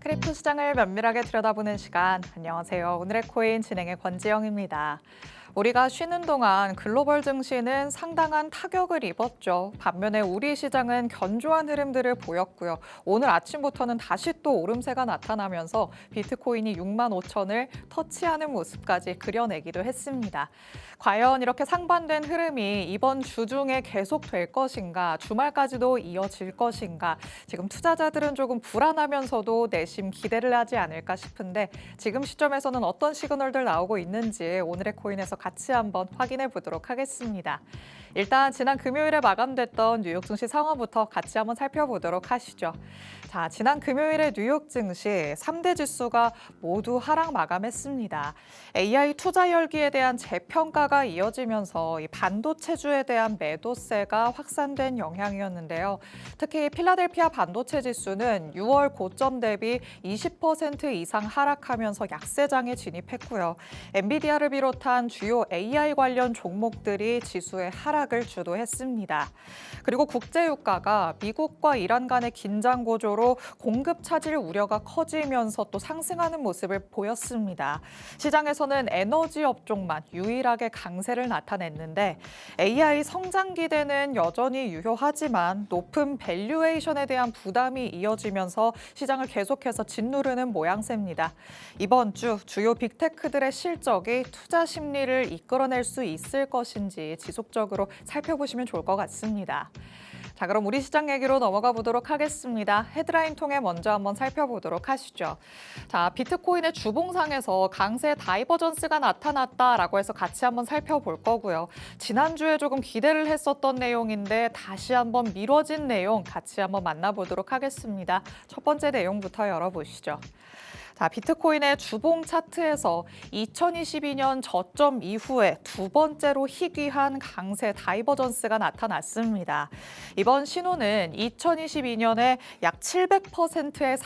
크립토 시장을 면밀하게 들여다보는 시간. 안녕하세요. 오늘의 코인 진행의 권지영입니다. 우리가 쉬는 동안 글로벌 증시는 상당한 타격을 입었죠. 반면에 우리 시장은 견조한 흐름들을 보였고요. 오늘 아침부터는 다시 또 오름세가 나타나면서 비트코인이 6만 5천을 터치하는 모습까지 그려내기도 했습니다. 과연 이렇게 상반된 흐름이 이번 주 중에 계속될 것인가, 주말까지도 이어질 것인가, 지금 투자자들은 조금 불안하면서도 내심 기대를 하지 않을까 싶은데 지금 시점에서는 어떤 시그널들 나오고 있는지 오늘의 코인에서 같이 한번 확인해 보도록 하겠습니다. 일단 지난 금요일에 마감됐던 뉴욕 증시 상황부터 같이 한번 살펴보도록 하시죠. 자, 지난 금요일에 뉴욕 증시 3대 지수가 모두 하락 마감했습니다. AI 투자 열기에 대한 재평가가 이어지면서 이 반도체주에 대한 매도세가 확산된 영향이었는데요. 특히 필라델피아 반도체 지수는 6월 고점 대비 20% 이상 하락하면서 약세장에 진입했고요. 엔비디아를 비롯한 주요 AI 관련 종목들이 지수의 하락을 주도했습니다. 그리고 국제유가가 미국과 이란 간의 긴장 고조로 공급 차질 우려가 커지면서 또 상승하는 모습을 보였습니다. 시장에서는 에너지 업종만 유일하게 강세를 나타냈는데 AI 성장 기대는 여전히 유효하지만 높은 밸류에이션에 대한 부담이 이어지면서 시장을 계속해서 짓누르는 모양새입니다. 이번 주 주요 빅테크들의 실적이 투자 심리를 이끌어낼 수 있을 것인지 지속적으로 살펴보시면 좋을 것 같습니다. 자, 그럼 우리 시장 얘기로 넘어가 보도록 하겠습니다. 헤드라인 통해 먼저 한번 살펴보도록 하시죠. 자, 비트코인의 주봉상에서 강세 다이버전스가 나타났다라고 해서 같이 한번 살펴볼 거고요. 지난주에 조금 기대를 했었던 내용인데 다시 한번 미뤄진 내용 같이 한번 만나보도록 하겠습니다. 첫 번째 내용부터 열어보시죠. 자, 비트코인의 주봉 차트에서 2022년 저점 이후에 두 번째로 희귀한 강세 다이버전스가 나타났습니다. 이번 신호는 2022년에 약 700%의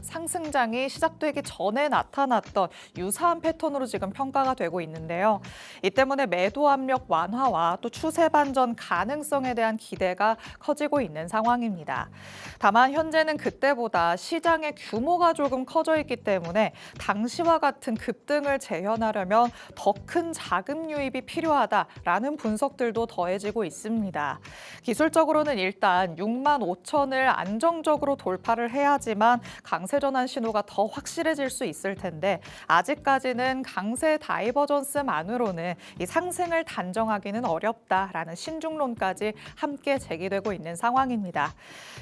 상승장이 시작되기 전에 나타났던 유사한 패턴으로 지금 평가가 되고 있는데요. 이 때문에 매도 압력 완화와 또 추세 반전 가능성에 대한 기대가 커지고 있는 상황입니다. 다만 현재는 그때보다 시장의 규모가 조금 커져 있기 때문에 당시와 같은 급등을 재현하려면 더 큰 자금 유입이 필요하다라는 분석들도 더해지고 있습니다. 기술적으로는 일단 6만 5천을 안정적으로 돌파를 해야지만 강세 전환 신호가 더 확실해질 수 있을 텐데 아직까지는 강세 다이버전스만으로는 이 상승을 단정하기는 어렵다라는 신중론까지 함께 제기되고 있는 상황입니다.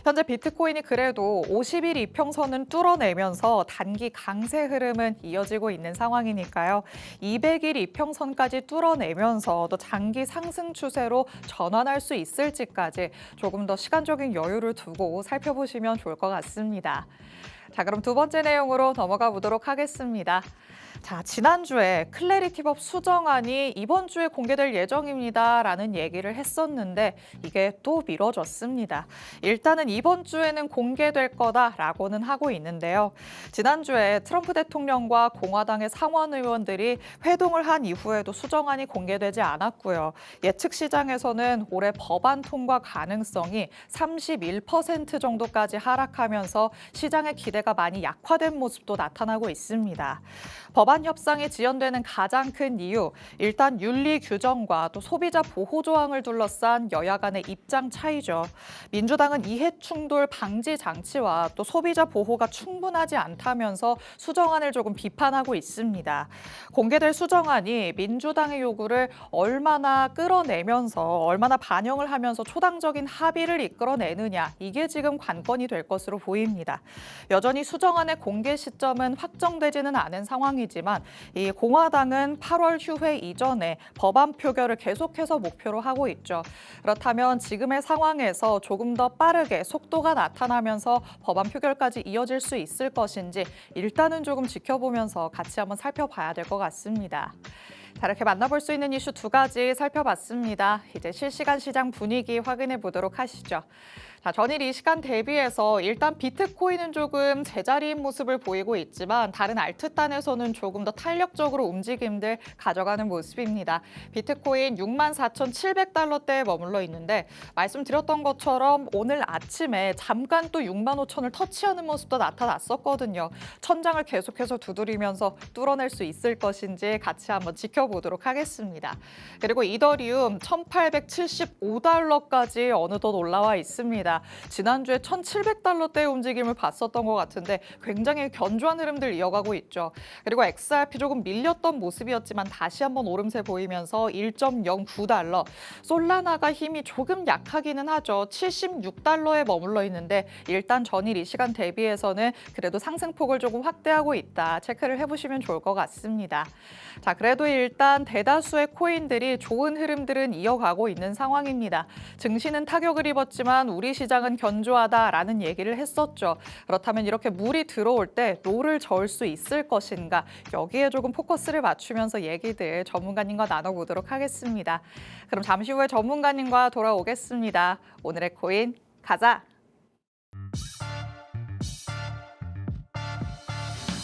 현재 비트코인이 그래도 50일 이평선은 뚫어내면서 단기 강세 흐름은 이어지고 있는 상황이니까요. 200일 이평선까지 뚫어내면서 또 장기 상승 추세로 전환할 수 있을지까지 조금 더 시간적인 여유를 두고 살펴보시면 좋을 것 같습니다. 자, 그럼 두 번째 내용으로 넘어가 보도록 하겠습니다. 자, 지난주에 클래리티법 수정안이 이번 주에 공개될 예정입니다라는 얘기를 했었는데 이게 또 미뤄졌습니다. 일단은 이번 주에는 공개될 거다라고는 하고 있는데요. 지난주에 트럼프 대통령과 공화당의 상원 의원들이 회동을 한 이후에도 수정안이 공개되지 않았고요. 예측 시장에서는 올해 법안 통과 가능성이 31% 정도까지 하락하면서 시장의 기대가 많이 약화된 모습도 나타나고 있습니다. 법안 협상이 지연되는 가장 큰 이유, 일단 윤리 규정과 또 소비자 보호 조항을 둘러싼 여야 간의 입장 차이죠. 민주당은 이해 충돌 방지 장치와 또 소비자 보호가 충분하지 않다면서 수정안을 조금 비판하고 있습니다. 공개될 수정안이 민주당의 요구를 얼마나 끌어내면서 얼마나 반영을 하면서 초당적인 합의를 이끌어내느냐, 이게 지금 관건이 될 것으로 보입니다. 여전히 수정안의 공개 시점은 확정되지는 않은 상황이지만 이 공화당은 8월 휴회 이전에 법안 표결을 계속해서 목표로 하고 있죠. 그렇다면 지금의 상황에서 조금 더 빠르게 속도가 나타나면서 법안 표결까지 이어질 수 있을 것인지 일단은 조금 지켜보면서 같이 한번 살펴봐야 될 것 같습니다. 자, 이렇게 만나볼 수 있는 이슈 두 가지 살펴봤습니다. 이제 실시간 시장 분위기 확인해 보도록 하시죠. 자, 전일 이 시간 대비해서 일단 비트코인은 조금 제자리인 모습을 보이고 있지만 다른 알트단에서는 조금 더 탄력적으로 움직임들 가져가는 모습입니다. 비트코인 64,700달러대에 머물러 있는데 말씀드렸던 것처럼 오늘 아침에 잠깐 또 65,000을 터치하는 모습도 나타났었거든요. 천장을 계속해서 두드리면서 뚫어낼 수 있을 것인지 같이 한번 지켜보도록 하겠습니다. 그리고 이더리움 1,875달러까지 어느덧 올라와 있습니다. 지난주에 1,700달러대의 움직임을 봤었던 것 같은데 굉장히 견조한 흐름들 이어가고 있죠. 그리고 XRP 조금 밀렸던 모습이었지만 다시 한번 오름세 보이면서 1.09달러. 솔라나가 힘이 조금 약하기는 하죠. 76달러에 머물러 있는데 일단 전일 이 시간 대비해서는 그래도 상승폭을 조금 확대하고 있다. 체크를 해보시면 좋을 것 같습니다. 자, 그래도 일단 대다수의 코인들이 좋은 흐름들은 이어가고 있는 상황입니다. 증시는 타격을 입었지만 우리 시장은 견조하다라는 얘기를 했었죠. 그렇다면 이렇게 물이 들어올 때 롤을 저을 수 있을 것인가? 여기에 조금 포커스를 맞추면서 얘기들 전문가님과 나눠보도록 하겠습니다. 그럼 잠시 후에 전문가님과 돌아오겠습니다. 오늘의 코인 가자!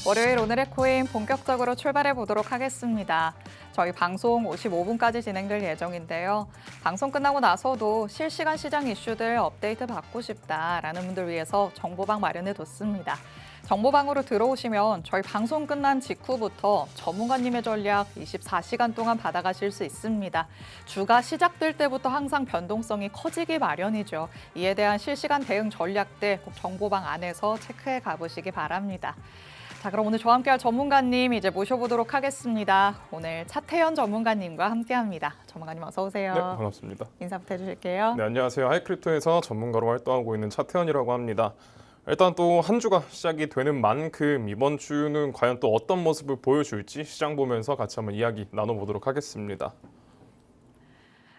월요일 오늘의 코인 본격적으로 출발해 보도록 하겠습니다. 저희 방송 55분까지 진행될 예정인데요. 방송 끝나고 나서도 실시간 시장 이슈들 업데이트 받고 싶다라는 분들 위해서 정보방 마련해 뒀습니다. 정보방으로 들어오시면 저희 방송 끝난 직후부터 전문가님의 전략 24시간 동안 받아가실 수 있습니다. 주가 시작될 때부터 항상 변동성이 커지기 마련이죠. 이에 대한 실시간 대응 전략들 꼭 정보방 안에서 체크해 가보시기 바랍니다. 자, 그럼 오늘 저와 함께할 전문가님 이제 모셔보도록 하겠습니다. 오늘 차태현 전문가님과 함께합니다. 전문가님 어서 오세요. 네, 반갑습니다. 인사부터 해주실게요. 네, 안녕하세요. 하이크립토에서 전문가로 활동하고 있는 차태현이라고 합니다. 일단 또 한 주가 시작이 되는 만큼 이번 주는 과연 또 어떤 모습을 보여줄지 시장 보면서 같이 한번 이야기 나눠보도록 하겠습니다.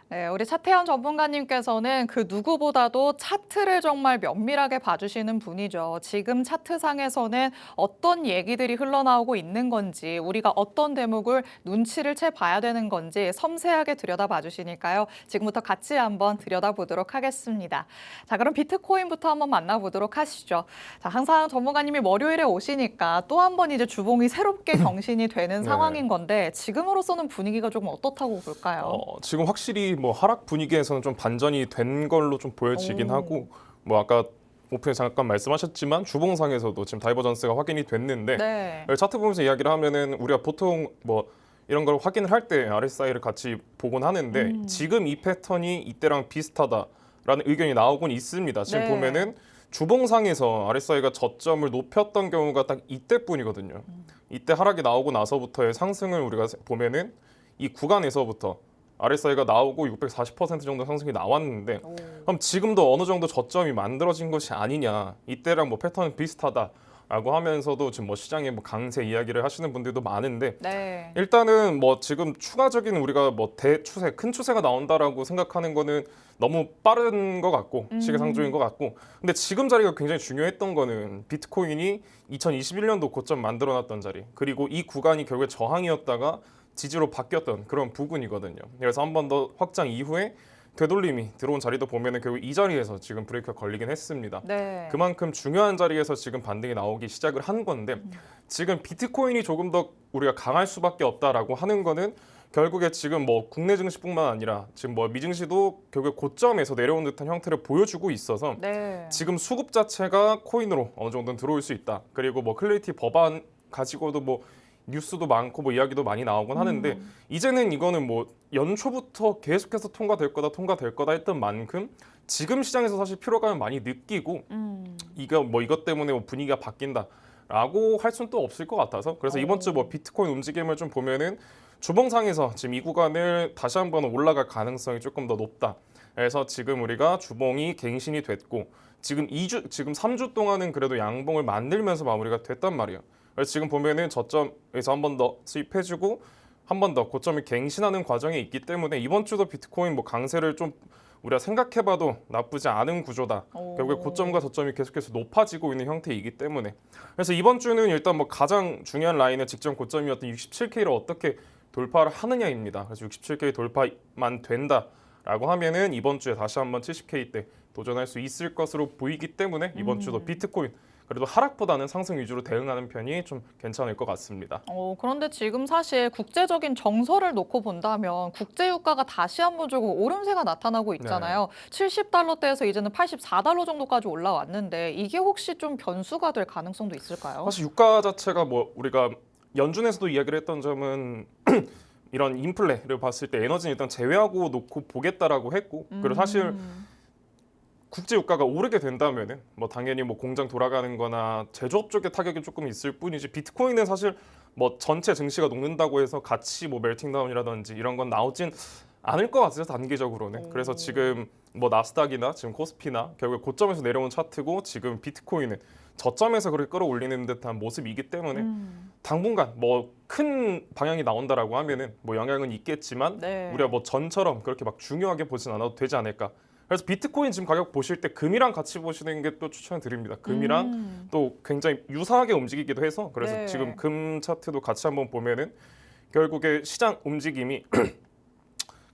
네, 우리 차태현 전문가님께서는 그 누구보다도 차트를 정말 면밀하게 봐주시는 분이죠. 지금 차트상에서는 어떤 얘기들이 흘러나오고 있는 건지, 우리가 어떤 대목을 눈치를 채 봐야 되는 건지 섬세하게 들여다봐 주시니까요. 지금부터 같이 한번 들여다보도록 하겠습니다. 자, 그럼 비트코인부터 한번 만나보도록 하시죠. 자, 항상 전문가님이 월요일에 오시니까 또 한 번 이제 주봉이 새롭게 경신이 되는 네. 상황인 건데 지금으로서는 분위기가 조금 어떻다고 볼까요? 지금 확실히 뭐 하락 분위기에서는 좀 반전이 된 걸로 좀 보여지긴 하고, 뭐 아까 오프닝에 잠깐 말씀하셨지만 주봉상에서도 지금 다이버전스가 확인이 됐는데, 네. 차트 보면서 이야기를 하면은 우리가 보통 뭐 이런 걸 확인을 할 때 RSI를 같이 보곤 하는데 지금 이 패턴이 이때랑 비슷하다라는 의견이 나오곤 있습니다. 지금 네. 보면은 주봉상에서 RSI가 저점을 높였던 경우가 딱 이때뿐이거든요. 이때 하락이 나오고 나서부터의 상승을 우리가 보면은 이 구간에서부터 RSI가 나오고 640% 정도 상승이 나왔는데, 그럼 지금도 어느 정도 저점이 만들어진 것이 아니냐, 이때랑 뭐 패턴은 비슷하다라고 하면서도 지금 뭐 시장에 뭐 강세 이야기를 하시는 분들도 많은데, 네. 일단은 뭐 지금 추가적인 우리가 뭐 대추세, 큰 추세가 나온다라고 생각하는 거는 너무 빠른 것 같고 시기상조인 것 같고, 근데 지금 자리가 굉장히 중요했던 거는 비트코인이 2021년도 고점 만들어놨던 자리, 그리고 이 구간이 결국에 저항이었다가 지지로 바뀌었던 그런 부분이거든요. 그래서 한 번 더 확장 이후에 되돌림이 들어온 자리도 보면은 결국 이 자리에서 지금 브레이크가 걸리긴 했습니다. 네. 그만큼 중요한 자리에서 지금 반등이 나오기 시작을 한 건데, 지금 비트코인이 조금 더 우리가 강할 수밖에 없다라고 하는 거는 결국에 지금 뭐 국내 증시뿐만 아니라 지금 뭐 미증시도 결국에 고점에서 내려온 듯한 형태를 보여주고 있어서 네. 지금 수급 자체가 코인으로 어느 정도는 들어올 수 있다. 그리고 뭐 클래리티 법안 가지고도 뭐 뉴스도 많고 뭐 이야기도 많이 나오곤 하는데, 이제는 이거는 뭐 연초부터 계속해서 통과될 거다 했던 만큼 지금 시장에서 사실 피로감을 많이 느끼고 이거 뭐 이것 때문에 뭐 분위기가 바뀐다라고 할 수는 또 없을 것 같아서, 그래서 이번 주 뭐 비트코인 움직임을 좀 보면은 주봉상에서 지금 이 구간을 다시 한번 올라갈 가능성이 조금 더 높다. 그래서 지금 우리가 주봉이 갱신이 됐고 지금 3주 동안은 그래도 양봉을 만들면서 마무리가 됐단 말이에요. 그래서 지금 보면은 저점에서 한 번 더 수입해주고 한 번 더 고점을 갱신하는 과정에 있기 때문에 이번 주도 비트코인 뭐 강세를 좀 우리가 생각해봐도 나쁘지 않은 구조다. 결국에 고점과 저점이 계속해서 높아지고 있는 형태이기 때문에, 그래서 이번 주는 일단 뭐 가장 중요한 라인은 직전 고점이었던 67K를 어떻게 돌파를 하느냐입니다. 그래서 67K 돌파만 된다라고 하면은 이번 주에 다시 한번 70K대 도전할 수 있을 것으로 보이기 때문에 이번 주도 비트코인 그래도 하락보다는 상승 위주로 대응하는 편이 좀 괜찮을 것 같습니다. 그런데 지금 사실 국제적인 정서를 놓고 본다면 국제 유가가 다시 한번 조금 오름세가 나타나고 있잖아요. 70달러대에서 이제는 84달러 정도까지 올라왔는데 이게 혹시 좀 변수가 될 가능성도 있을까요? 사실 유가 자체가 뭐 우리가 연준에서도 이야기를 했던 점은 이런 인플레를 봤을 때 에너지는 일단 제외하고 놓고 보겠다라고 했고 그리고 사실 국제 유가가 오르게 된다면은 뭐 당연히 뭐 공장 돌아가는 거나 제조업 쪽에 타격이 조금 있을 뿐이지 비트코인은 사실 뭐 전체 증시가 녹는다고 해서 같이 뭐 멜팅다운이라든지 이런 건 나오진 않을 것 같아요, 단기적으로는. 그래서 지금 뭐 나스닥이나 지금 코스피나 결국 고점에서 내려온 차트고 지금 비트코인은 저점에서 그렇게 끌어올리는 듯한 모습이기 때문에 당분간 뭐 큰 방향이 나온다라고 하면은 뭐 영향은 있겠지만 네. 우리가 뭐 전처럼 그렇게 막 중요하게 보진 않아도 되지 않을까. 그래서 비트코인 지금 가격 보실 때 금이랑 같이 보시는 게 또 추천드립니다. 금이랑 또 굉장히 유사하게 움직이기도 해서 그래서 네. 지금 금 차트도 같이 한번 보면은 결국에 시장 움직임이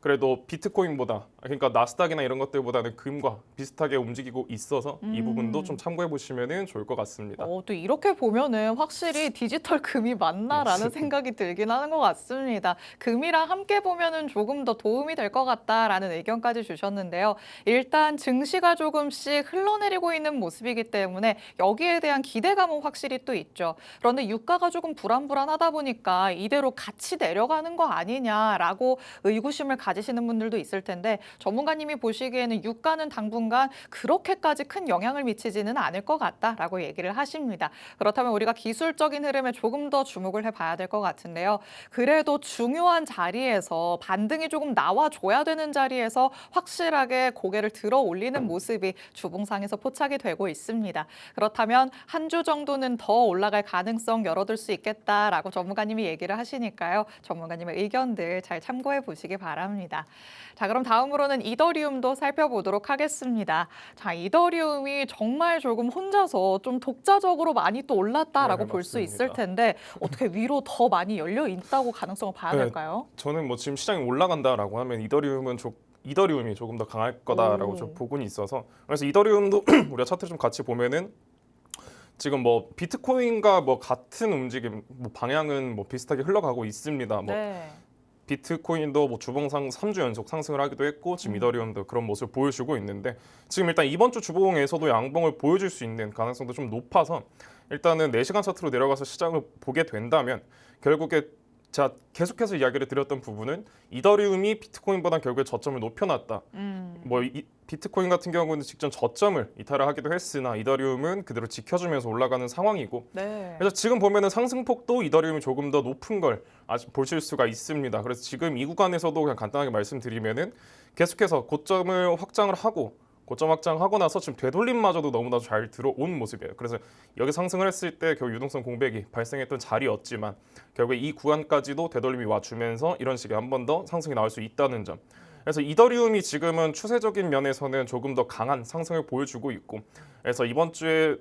그래도 비트코인보다 그러니까 나스닥이나 이런 것들보다는 금과 비슷하게 움직이고 있어서 이 부분도 좀 참고해 보시면 좋을 것 같습니다. 또 이렇게 보면은 확실히 디지털 금이 맞나라는 생각이 들긴 하는 것 같습니다. 금이랑 함께 보면은 조금 더 도움이 될 것 같다라는 의견까지 주셨는데요. 일단 증시가 조금씩 흘러내리고 있는 모습이기 때문에 여기에 대한 기대감은 확실히 또 있죠. 그런데 유가가 조금 불안불안하다 보니까 이대로 같이 내려가는 거 아니냐라고 의구심을 가지시는 분들도 있을 텐데 전문가님이 보시기에는 유가는 당분간 그렇게까지 큰 영향을 미치지는 않을 것 같다라고 얘기를 하십니다. 그렇다면 우리가 기술적인 흐름에 조금 더 주목을 해봐야 될 것 같은데요. 그래도 중요한 자리에서 반등이 조금 나와줘야 되는 자리에서 확실하게 고개를 들어 올리는 모습이 주봉상에서 포착이 되고 있습니다. 그렇다면 한 주 정도는 더 올라갈 가능성 열어둘 수 있겠다라고 전문가님이 얘기를 하시니까요. 전문가님의 의견들 잘 참고해 보시기 바랍니다. 자, 그럼 다음으로는 이더리움도 살펴보도록 하겠습니다. 자, 이더리움이 정말 조금 혼자서 좀 독자적으로 많이 또 올랐다라고 볼 수 있을 맞습니다. 텐데 어떻게 위로 더 많이 열려 있다고 가능성을 봐야 네. 될까요? 저는 뭐 지금 시장이 올라간다라고 하면 이더리움이 조금 더 강할 거다라고 좀 보고는 있어서 그래서 이더리움도 우리가 차트 좀 같이 보면은 지금 뭐 비트코인과 뭐 같은 움직임, 뭐 방향은 뭐 비슷하게 흘러가고 있습니다. 뭐 네. 비트코인도 뭐 주봉상 3주 연속 상승을 하기도 했고 지금 이더리움도 그런 모습을 보여주고 있는데 지금 일단 이번 주 주봉에서도 양봉을 보여줄 수 있는 가능성도 좀 높아서 일단은 4시간 차트로 내려가서 시장을 보게 된다면 결국에 제가 계속해서 이야기를 드렸던 부분은 이더리움이 비트코인보다 결국에 저점을 높여놨다. 뭐 비트코인 같은 경우는 직전 저점을 이탈을 하기도 했으나 이더리움은 그대로 지켜주면서 올라가는 상황이고 네. 그래서 지금 보면은 상승폭도 이더리움이 조금 더 높은 걸 아직 보실 수가 있습니다. 그래서 지금 이 구간에서도 그냥 간단하게 말씀드리면은 계속해서 고점을 확장을 하고 고점 확장하고 나서 지금 되돌림마저도 너무나 잘 들어온 모습이에요. 그래서 여기 상승을 했을 때 결국 유동성 공백이 발생했던 자리였지만 결국에 이 구간까지도 되돌림이 와주면서 이런 식의 한 번 더 상승이 나올 수 있다는 점. 그래서 이더리움이 지금은 추세적인 면에서는 조금 더 강한 상승을 보여주고 있고 그래서 이번 주에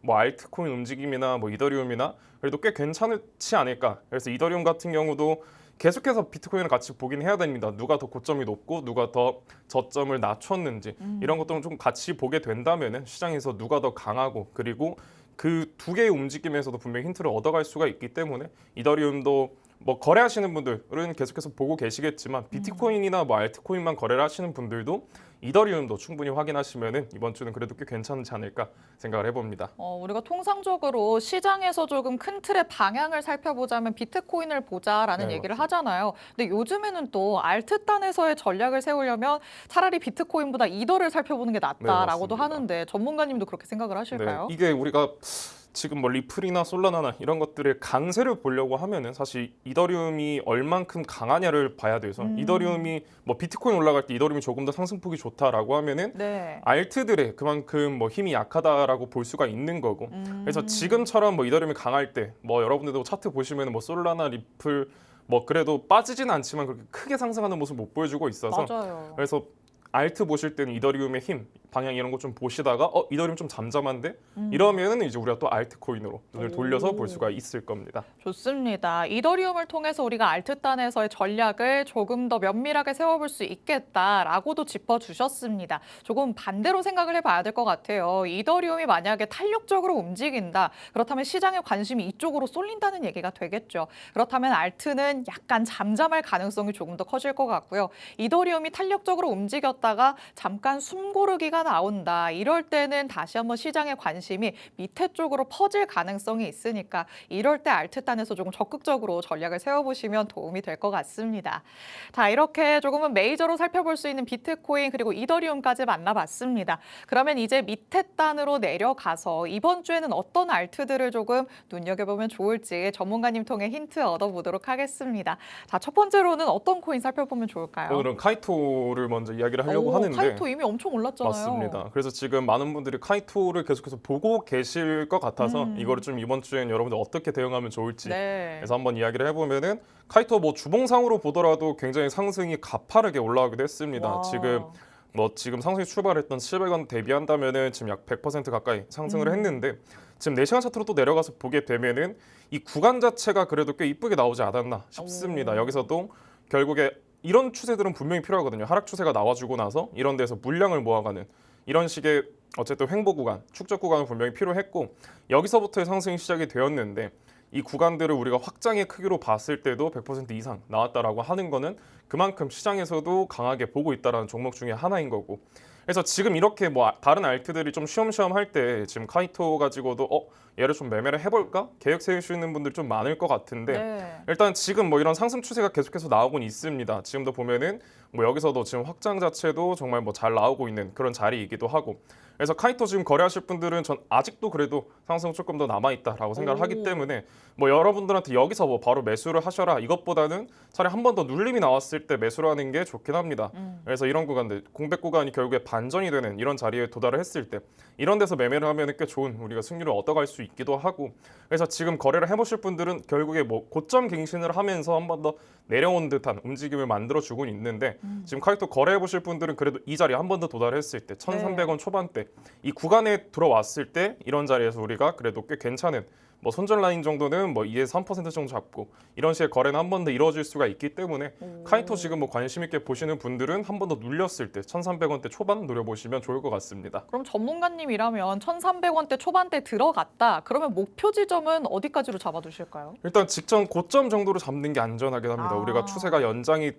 뭐 알트코인 움직임이나 뭐 이더리움이나 그래도 꽤 괜찮지 않을까. 그래서 이더리움 같은 경우도 계속해서 비트코인을 같이 보긴 해야 됩니다. 누가 더 고점이 높고 누가 더 저점을 낮췄는지 이런 것들은 좀 같이 보게 된다면은 시장에서 누가 더 강하고 그리고 그 두 개의 움직임에서도 분명히 힌트를 얻어갈 수가 있기 때문에 이더리움도 뭐 거래하시는 분들은 계속해서 보고 계시겠지만 비트코인이나 뭐 알트코인만 거래를 하시는 분들도 이더리움도 충분히 확인하시면은 이번 주는 그래도 꽤 괜찮지 않을까 생각을 해봅니다. 우리가 통상적으로 시장에서 조금 큰 틀의 방향을 살펴보자면 비트코인을 보자라는 네, 얘기를 맞습니다. 하잖아요. 근데 요즘에는 또 알트단에서의 전략을 세우려면 차라리 비트코인보다 이더를 살펴보는 게 낫다라고도 맞습니다. 하는데 전문가님도 그렇게 생각을 하실까요? 네, 이게 우리가 지금 뭐 리플이나 솔라나나 이런 것들의 강세를 보려고 하면은 사실 이더리움이 얼만큼 강하냐를 봐야 돼서 이더리움이 뭐 비트코인 올라갈 때 이더리움이 조금 더 상승폭이 좋다라고 하면은 네. 알트들의 그만큼 뭐 힘이 약하다라고 볼 수가 있는 거고 그래서 지금처럼 뭐 이더리움이 강할 때 뭐 여러분들도 차트 보시면은 뭐 솔라나 리플 뭐 그래도 빠지지는 않지만 그렇게 크게 상승하는 모습 못 보여주고 있어서 맞아요. 그래서 알트 보실 때는 이더리움의 힘 방향 이런 거 좀 보시다가 이더리움 좀 잠잠한데 이러면은 이제 우리가 또 알트코인으로 눈을 돌려서 볼 수가 있을 겁니다. 좋습니다. 이더리움을 통해서 우리가 알트단에서의 전략을 조금 더 면밀하게 세워볼 수 있겠다라고도 짚어주셨습니다. 조금 반대로 생각을 해봐야 될 것 같아요. 이더리움이 만약에 탄력적으로 움직인다. 그렇다면 시장의 관심이 이쪽으로 쏠린다는 얘기가 되겠죠. 그렇다면 알트는 약간 잠잠할 가능성이 조금 더 커질 것 같고요. 이더리움이 탄력적으로 움직였다가 잠깐 숨고르기가 나온다. 이럴 때는 다시 한번 시장의 관심이 밑에 쪽으로 퍼질 가능성이 있으니까 이럴 때 알트단에서 조금 적극적으로 전략을 세워보시면 도움이 될 것 같습니다. 자, 이렇게 조금은 메이저로 살펴볼 수 있는 비트코인 그리고 이더리움까지 만나봤습니다. 그러면 이제 밑에 단으로 내려가서 이번 주에는 어떤 알트들을 조금 눈여겨보면 좋을지 전문가님 통해 힌트 얻어보도록 하겠습니다. 자, 첫 번째로는 어떤 코인 살펴보면 좋을까요? 오늘은 카이토를 먼저 이야기를 하려고 하는데 카이토 이미 엄청 올랐잖아요. 맞습니다. 그래서 지금 많은 분들이 카이토를 계속해서 보고 계실 것 같아서 이거를 좀 이번 주엔 여러분들 어떻게 대응하면 좋을지 네. 그래서 한번 이야기를 해보면은 카이토 뭐 주봉상으로 보더라도 굉장히 상승이 가파르게 올라오기도 했습니다. 와. 지금 상승이 출발했던 700원 대비한다면은 지금 약 100% 가까이 상승을 했는데 지금 4시간 차트로 또 내려가서 보게 되면은 이 구간 자체가 그래도 꽤 이쁘게 나오지 않았나 싶습니다. 오. 여기서도 결국에 이런 추세들은 분명히 필요하거든요. 하락 추세가 나와주고 나서 이런 데서 물량을 모아가는 이런 식의 어쨌든 횡보 구간, 축적 구간은 분명히 필요했고 여기서부터의 상승이 시작이 되었는데 이 구간들을 우리가 확장의 크기로 봤을 때도 100% 이상 나왔다라고 하는 거는 그만큼 시장에서도 강하게 보고 있다라는 종목 중에 하나인 거고 그래서 지금 이렇게 뭐 다른 알트들이 좀 쉬엄쉬엄 할 때 지금 카이토 가지고도 얘를 좀 매매를 해볼까 계획 세우시는 분들 좀 많을 것 같은데 네. 일단 지금 뭐 이런 상승 추세가 계속해서 나오곤 있습니다. 지금도 보면은 뭐 여기서도 지금 확장 자체도 정말 뭐 잘 나오고 있는 그런 자리이기도 하고 그래서 카이토 지금 거래하실 분들은 전 아직도 그래도 상승 조금 더 남아있다라고 생각을 하기 때문에 뭐 여러분들한테 여기서 뭐 바로 매수를 하셔라 이것보다는 차라리 한 번 더 눌림이 나왔을 때 매수를 하는 게 좋긴 합니다. 그래서 이런 구간들 공백 구간이 결국에 반전이 되는 이런 자리에 도달을 했을 때 이런 데서 매매를 하면 꽤 좋은 우리가 승률을 얻어갈 수 있기도 하고 그래서 지금 거래를 해보실 분들은 결국에 뭐 고점 갱신을 하면서 한 번 더 내려온 듯한 움직임을 만들어 주곤 있는데 지금 카이토 거래해 보실 분들은 그래도 이 자리에 한 번 더 도달했을 때 1,300원 초반대 이 구간에 들어왔을 때 이런 자리에서 우리가 그래도 꽤 괜찮은 뭐 손절 라인 정도는 뭐 2에서 3% 정도 잡고 이런 식의 거래는 한 번 더 이루어질 수가 있기 때문에 카이토 지금 뭐 관심 있게 보시는 분들은 한 번 더 눌렸을 때 1,300원대 초반 노려보시면 좋을 것 같습니다. 그럼 전문가님이라면 1,300원대 초반대 들어갔다. 그러면 목표 지점은 어디까지로 잡아두실까요? 일단 직전 고점 정도로 잡는 게 안전하긴 합니다. 우리가 추세가 연장이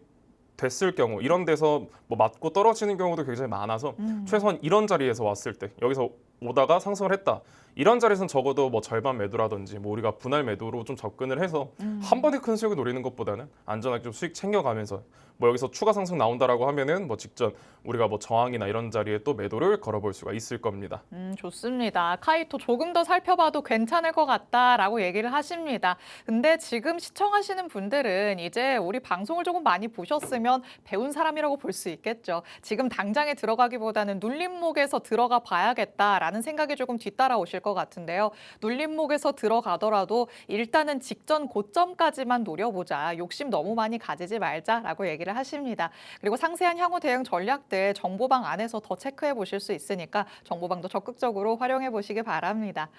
됐을 경우 이런 데서 뭐 맞고 떨어지는 경우도 굉장히 많아서 최소한 이런 자리에서 왔을 때 여기서 오다가 상승을 했다. 이런 자리에서는 적어도 뭐 절반 매도라든지 뭐 우리가 분할 매도로 좀 접근을 해서 한 번에 큰 수익을 노리는 것보다는 안전하게 좀 수익 챙겨가면서 뭐 여기서 추가 상승 나온다라고 하면은 뭐 직전 우리가 뭐 저항이나 이런 자리에 또 매도를 걸어볼 수가 있을 겁니다. 좋습니다. 카이토 조금 더 살펴봐도 괜찮을 것 같다라고 얘기를 하십니다. 근데 지금 시청하시는 분들은 이제 우리 방송을 조금 많이 보셨으면 배운 사람이라고 볼 수 있겠죠. 지금 당장에 들어가기보다는 눌림목에서 들어가 봐야겠다라는 생각이 조금 뒤따라오실 것 같은데요. 눌림목에서 들어가더라도 일단은 직전 고점까지만 노려보자. 욕심 너무 많이 가지지 말자라고 얘기를 하십니다. 그리고 상세한 향후 대응 전략들 정보방 안에서 더 체크해 보실 수 있으니까 정보방도 적극적으로 활용해 보시기 바랍니다.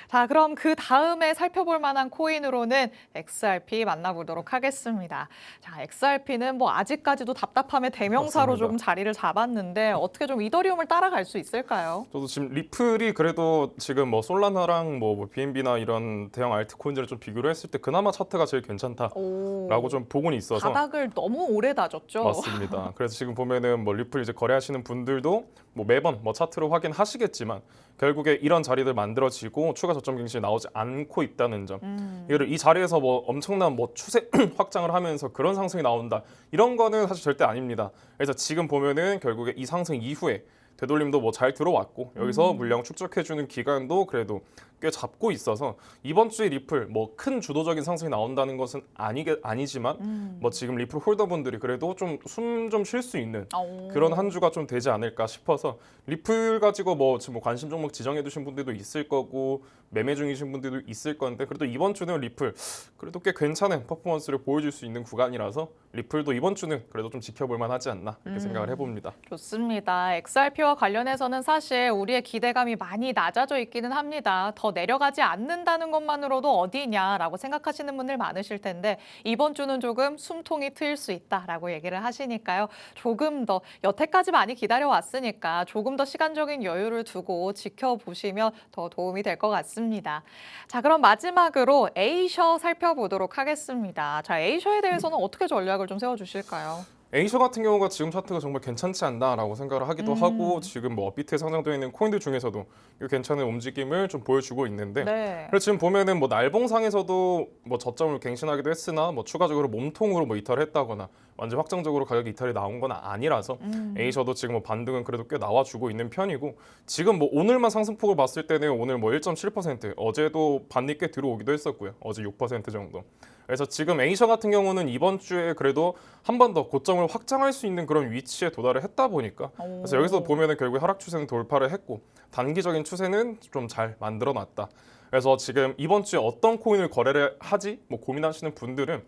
자, 그럼 그 다음에 살펴볼 만한 코인으로는 XRP 만나보도록 하겠습니다. 자, XRP는 뭐 아직까지도 답답함의 대명사로 맞습니다. 좀 자리를 잡았는데 어떻게 좀 이더리움을 따라갈 수 있을까요? 저도 지금 리플이 그래도 지금 뭐 솔라나랑 뭐 BNB나 이런 대형 알트코인들을 좀 비교를 했을 때 그나마 차트가 제일 괜찮다라고 좀 보고는 있어서 바닥을 너무 오래 다졌죠. 맞습니다. 그래서 지금 보면은 뭐 리플 이제 거래하시는 분들도 뭐 매번 뭐 차트로 확인하시겠지만 결국에 이런 자리들 만들어지고 추가 저점 갱신이 나오지 않고 있다는 점. 이 자리에서 뭐 엄청난 뭐 추세 확장을 하면서 그런 상승이 나온다. 이런 거는 사실 절대 아닙니다. 그래서 지금 보면은 결국에 이 상승 이후에 되돌림도 뭐 잘 들어왔고 여기서 물량 축적해주는 기간도 그래도 꽤 잡고 있어서 이번 주에 리플 뭐 큰 주도적인 상승이 나온다는 것은 아니지만 뭐 지금 리플 홀더분들이 그래도 좀 숨 좀 쉴 수 있는 그런 한 주가 좀 되지 않을까 싶어서 리플 가지고 뭐 지금 뭐 관심 종목 지정해 두신 분들도 있을 거고 매매 중이신 분들도 있을 건데 그래도 이번 주는 리플 그래도 꽤 괜찮은 퍼포먼스를 보여줄 수 있는 구간이라서 리플도 이번 주는 그래도 좀 지켜볼 만하지 않나 이렇게 생각을 해봅니다. 좋습니다. XRP와 에이셔 관련해서는 사실 우리의 기대감이 많이 낮아져 있기는 합니다. 더 내려가지 않는다는 것만으로도 어디냐라고 생각하시는 분들 많으실 텐데 이번 주는 조금 숨통이 트일 수 있다라고 얘기를 하시니까요. 조금 더 여태까지 많이 기다려왔으니까 조금 더 시간적인 여유를 두고 지켜보시면 더 도움이 될 것 같습니다. 자, 그럼 마지막으로 에이셔 살펴보도록 하겠습니다. 자, 에이셔에 대해서는 어떻게 전략을 좀 세워주실까요? 에이셔 같은 경우가 지금 차트가 정말 괜찮지 않나라고 생각을 하기도 하고 지금 뭐 업비트에 상장되어 있는 코인들 중에서도 이 괜찮은 움직임을 좀 보여주고 있는데 네. 그래서 지금 보면은 뭐 날봉상에서도 뭐 저점을 갱신하기도 했으나 뭐 추가적으로 몸통으로 뭐 이탈을 했다거나 완전 확정적으로 가격 이탈이 나온 건 아니라서 에이셔도 지금 뭐 반등은 그래도 꽤 나와주고 있는 편이고 지금 뭐 오늘만 상승폭을 봤을 때는 오늘 뭐 1.7% 어제도 반등이 꽤 들어오기도 했었고요. 어제 6% 정도. 그래서 지금 에이셔 같은 경우는 이번 주에 그래도 한 번 더 고점을 확장할 수 있는 그런 위치에 도달을 했다 보니까 그래서 여기서 보면은 결국 하락 추세는 돌파를 했고 단기적인 추세는 좀 잘 만들어 놨다. 그래서 지금 이번 주에 어떤 코인을 거래를 하지 뭐 고민하시는 분들은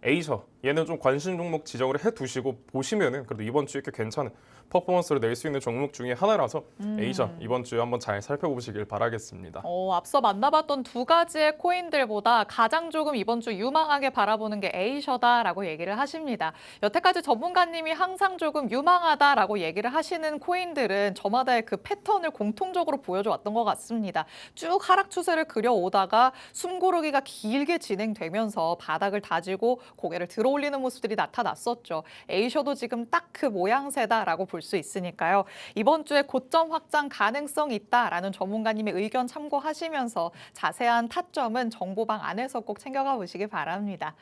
에이셔 얘는 좀 관심 종목 지정을 해두시고 보시면은 그래도 이번 주에 꽤 괜찮은 퍼포먼스를 낼 수 있는 종목 중에 하나라서 에이셔 이번 주에 한번 잘 살펴보시길 바라겠습니다. 앞서 만나봤던 두 가지의 코인들보다 가장 조금 이번 주 유망하게 바라보는 게 에이셔다라고 얘기를 하십니다. 여태까지 전문가님이 항상 조금 유망하다라고 얘기를 하시는 코인들은 저마다의 그 패턴을 공통적으로 보여줘 왔던 것 같습니다. 쭉 하락 추세를 그려오다가 숨고르기가 길게 진행되면서 바닥을 다지고 고개를 들어올리는 모습들이 나타났었죠. 에이셔도 지금 딱 그 모양새다라고 볼 수 있으니까요. 이번 주에 고점 확장 가능성 있다라는 전문가님의 의견 참고하시면서 자세한 타점은 정보방 안에서 꼭 챙겨가 보시기 바랍니다.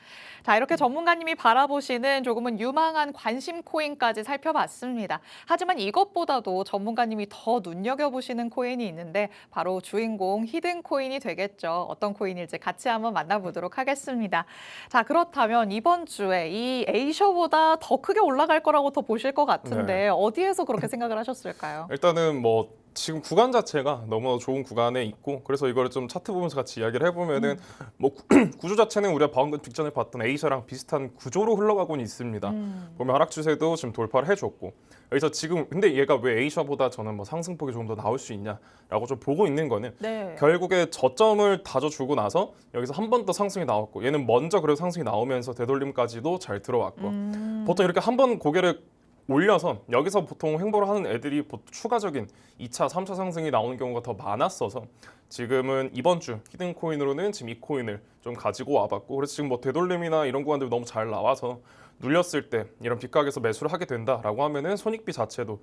자, 이렇게 전문가님이 바라보시는 조금은 유망한 관심 코인까지 살펴봤습니다. 하지만 이것보다도 전문가님이 더 눈여겨보시는 코인이 있는데 바로 주인공 히든 코인이 되겠죠. 어떤 코인일지 같이 한번 만나보도록 하겠습니다. 자, 그렇다면 이번 주에 이 에이셔보다 더 크게 올라갈 거라고 더 보실 것 같은데 어디에서 그렇게 생각을 하셨을까요? 일단은 뭐 지금 구간 자체가 너무 좋은 구간에 있고 그래서 이거를 좀 차트 보면서 같이 이야기를 해보면은 뭐 구조 자체는 우리가 방금 직전에 봤던 에이셔랑 비슷한 구조로 흘러가고는 있습니다. 보면 하락 추세도 지금 돌파를 해줬고 여기서 지금 근데 얘가 왜 에이셔보다 저는 뭐 상승폭이 조금 더 나올 수 있냐라고 좀 보고 있는 거는 결국에 저점을 다져주고 나서 여기서 한 번 더 상승이 나왔고 얘는 먼저 그래도 상승이 나오면서 되돌림까지도 잘 들어왔고 보통 이렇게 한 번 고개를 올려서 여기서 보통 횡보를 하는 애들이 추가적인 2차, 3차 상승이 나오는 경우가 더 많았어서 지금은 이번 주 히든 코인으로는 지금 이 코인을 좀 가지고 와봤고 그래서 지금 뭐 되돌림이나 이런 구간들 너무 잘 나와서 눌렸을 때 이런 빗각에서 매수를 하게 된다라고 하면은 손익비 자체도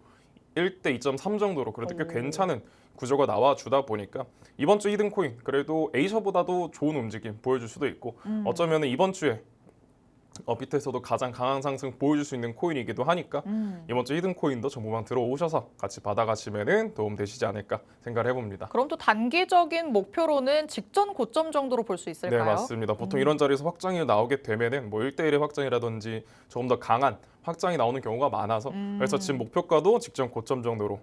1대 2.3 정도로 그래도 꽤 괜찮은 구조가 나와주다 보니까 이번 주 히든 코인 그래도 에이셔보다도 좋은 움직임 보여줄 수도 있고 어쩌면 이번 주에 업비트에서도 가장 강한 상승 보여줄 수 있는 코인이기도 하니까 이번 주 히든 코인도 정보방 들어오셔서 같이 받아가시면 도움 되시지 않을까 생각을 해봅니다. 그럼 또 단기적인 목표로는 직전 고점 정도로 볼 수 있을까요? 네, 맞습니다. 보통 이런 자리에서 확장이 나오게 되면은 뭐 1대1의 확장이라든지 조금 더 강한 확장이 나오는 경우가 많아서 그래서 지금 목표가도 직전 고점 정도로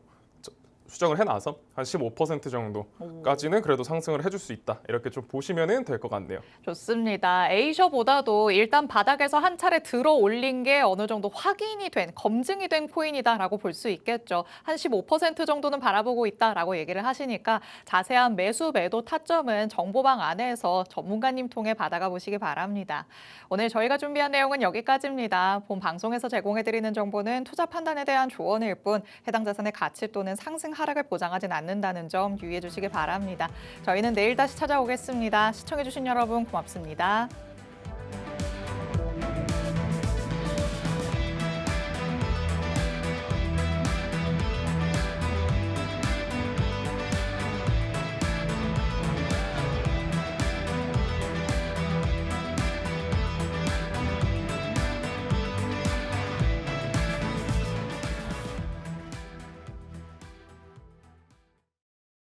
수정을 해놔서 한 15% 정도까지는 그래도 상승을 해줄 수 있다. 이렇게 좀 보시면 될 것 같네요. 좋습니다. 에이셔보다도 일단 바닥에서 한 차례 들어 올린 게 어느 정도 확인이 된, 검증이 된 코인이다라고 볼 수 있겠죠. 한 15% 정도는 바라보고 있다라고 얘기를 하시니까 자세한 매수 매도 타점은 정보방 안에서 전문가님 통해 받아가 보시기 바랍니다. 오늘 저희가 준비한 내용은 여기까지입니다. 본 방송에서 제공해드리는 정보는 투자 판단에 대한 조언일 뿐 해당 자산의 가치 또는 상승 하락을 보장하진 않는다는 점 유의해 주시기 바랍니다. 저희는 내일 다시 찾아오겠습니다. 시청해주신 여러분 고맙습니다.